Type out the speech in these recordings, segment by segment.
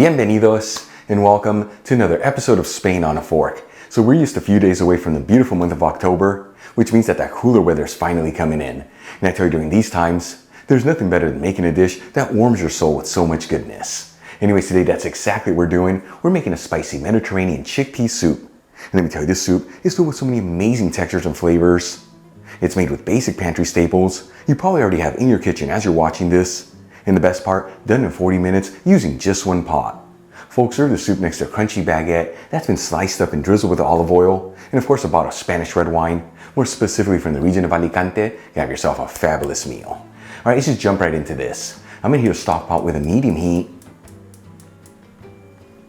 Bienvenidos and welcome to another episode of Spain on a Fork. So we're just a few days away from the beautiful month of October, which means that cooler weather is finally coming in. And I tell you, during these times, there's nothing better than making a dish that warms your soul with so much goodness. Anyways, today that's exactly what we're doing. We're making a spicy Mediterranean chickpea soup. And let me tell you, this soup is filled with so many amazing textures and flavors. It's made with basic pantry staples you probably already have in your kitchen as you're watching this. And the best part, done in 40 minutes using just one pot. Folks, serve the soup next to a crunchy baguette that's been sliced up and drizzled with olive oil, and of course a bottle of Spanish red wine, more specifically from the region of Alicante. You have yourself a fabulous meal. All right, let's just jump right into this. I'm gonna heat a stock pot with a medium heat,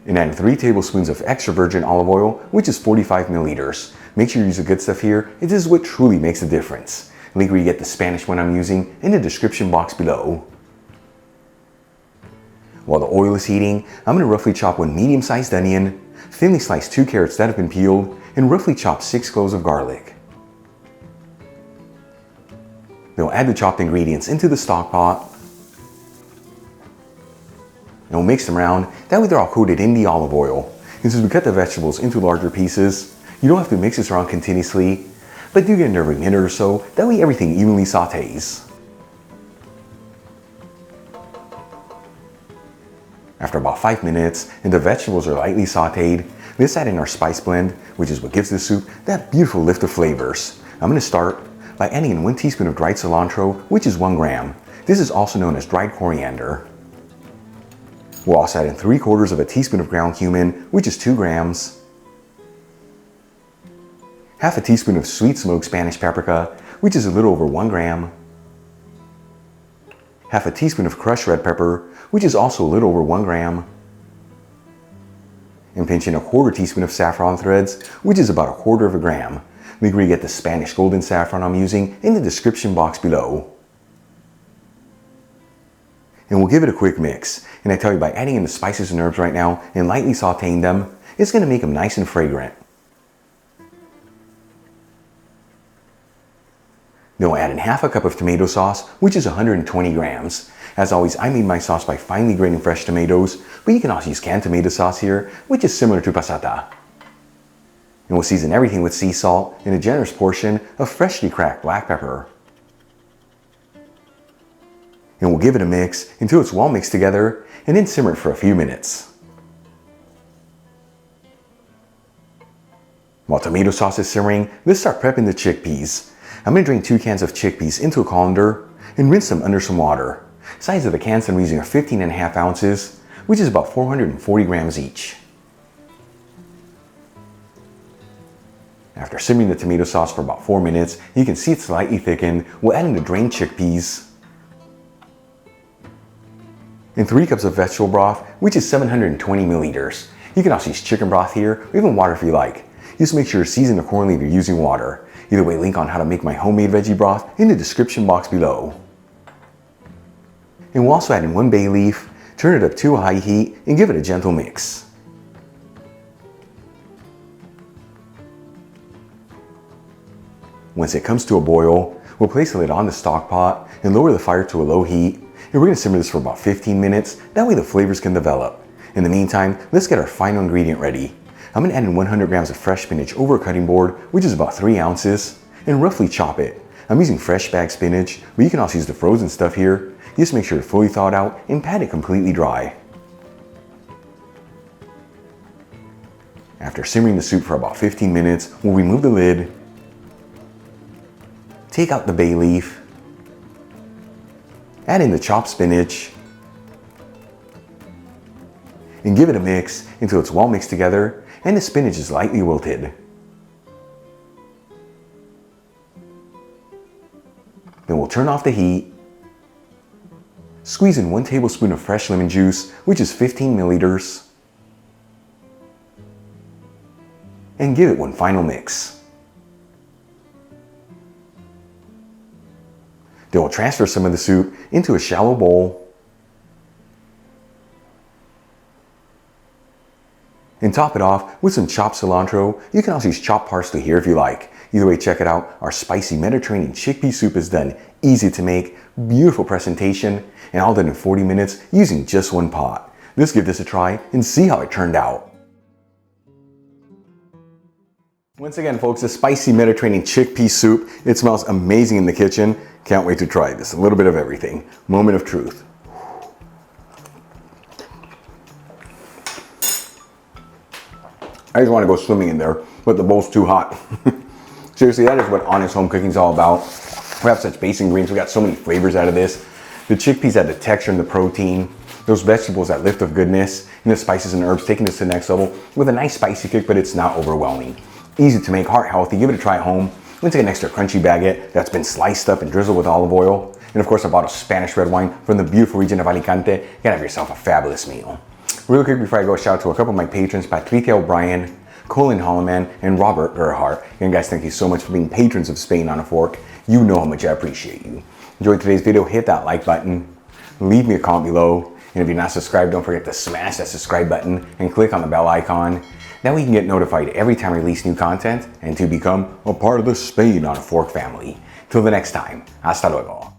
and add 3 tablespoons of extra virgin olive oil, which is 45 milliliters. Make sure you use the good stuff here. This is what truly makes a difference. Link where you get the Spanish one I'm using in the description box below. While the oil is heating, I'm going to roughly chop 1 medium-sized onion, thinly slice 2 carrots that have been peeled, and roughly chop 6 cloves of garlic. Then we'll add the chopped ingredients into the stock pot, and we'll mix them around. That way they're all coated in the olive oil. And since we cut the vegetables into larger pieces, you don't have to mix this around continuously, but do get it every minute or so. That way everything evenly sautés. After about 5 minutes and the vegetables are lightly sauteed, let's add in our spice blend, which is what gives this soup that beautiful lift of flavors. I'm going to start by adding in 1 teaspoon of dried cilantro, which is 1 gram. This is also known as dried coriander. We'll also add in 3/4 of a teaspoon of ground cumin, which is 2 grams. Half a teaspoon of sweet smoked Spanish paprika, which is a little over 1 gram. Half a teaspoon of crushed red pepper, which is also a little over 1 gram. And pinch in 1/4 teaspoon of saffron threads, which is about 1/4 gram. Link where you get the Spanish golden saffron I'm using in the description box below. And we'll give it a quick mix. And I tell you, by adding in the spices and herbs right now and lightly sauteing them, it's going to make them nice and fragrant. Then we'll add in half a cup of tomato sauce, which is 120 grams. As always, I made my sauce by finely grating fresh tomatoes, but you can also use canned tomato sauce here, which is similar to passata. And we'll season everything with sea salt and a generous portion of freshly cracked black pepper. And we'll give it a mix until it's well mixed together, and then simmer it for a few minutes. While tomato sauce is simmering, let's start prepping the chickpeas. I'm going to drain 2 cans of chickpeas into a colander and rinse them under some water. Size of the cans I'm using are 15.5 ounces, which is about 440 grams each. After simmering the tomato sauce for about 4 minutes, you can see it's slightly thickened. We'll add in the drained chickpeas and 3 cups of vegetable broth, which is 720 milliliters. You can also use chicken broth here, or even water if you like. Just make sure to season accordingly if you're using water. Either way, link on how to make my homemade veggie broth in the description box below. And we'll also add in 1 bay leaf, turn it up to a high heat, and give it a gentle mix. Once it comes to a boil, we'll place the lid on the stock pot and lower the fire to a low heat. And we're going to simmer this for about 15 minutes. That way the flavors can develop. In the meantime, let's get our final ingredient ready. I'm going to add in 100 grams of fresh spinach over a cutting board, which is about 3 ounces, and roughly chop it. I'm using fresh bagged spinach, but you can also use the frozen stuff here. Just make sure to fully thaw it out and pat it completely dry. After simmering the soup for about 15 minutes, we'll remove the lid, take out the bay leaf, add in the chopped spinach, and give it a mix until it's well mixed together and the spinach is lightly wilted. Then we'll turn off the heat, squeeze in 1 tablespoon of fresh lemon juice, which is 15 milliliters, and give it one final mix. Then we'll transfer some of the soup into a shallow bowl and top it off with some chopped cilantro. You can also use chopped parsley here if you like. Either way, check it out. Our spicy Mediterranean chickpea soup is done. Easy to make, beautiful presentation, and all done in 40 minutes using just one pot. Let's give this a try and see how it turned out. Once again, folks, the spicy Mediterranean chickpea soup. It smells amazing in the kitchen. Can't wait to try this. A little bit of everything. Moment of truth. I just want to go swimming in there, but the bowl's too hot. Seriously, that is what honest home cooking is all about. We have such basic ingredients. We got so many flavors out of this. The chickpeas add the texture and the protein. Those vegetables that lift of goodness. And the spices and herbs taking this to the next level with a nice spicy kick, but it's not overwhelming. Easy to make, heart healthy. Give it a try at home. Let's take an extra crunchy baguette that's been sliced up and drizzled with olive oil. And of course, a bottle of Spanish red wine from the beautiful region of Alicante. You can have yourself a fabulous meal. Real quick before I go, shout out to a couple of my patrons, Patricia O'Brien, Colin Holloman, and Robert Gerhardt. And guys, thank you so much for being patrons of Spain on a Fork. You know how much I appreciate you. Enjoyed today's video, hit that like button, leave me a comment below, and if you're not subscribed, don't forget to smash that subscribe button and click on the bell icon. That way you can get notified every time I release new content and to become a part of the Spain on a Fork family. Till the next time, hasta luego.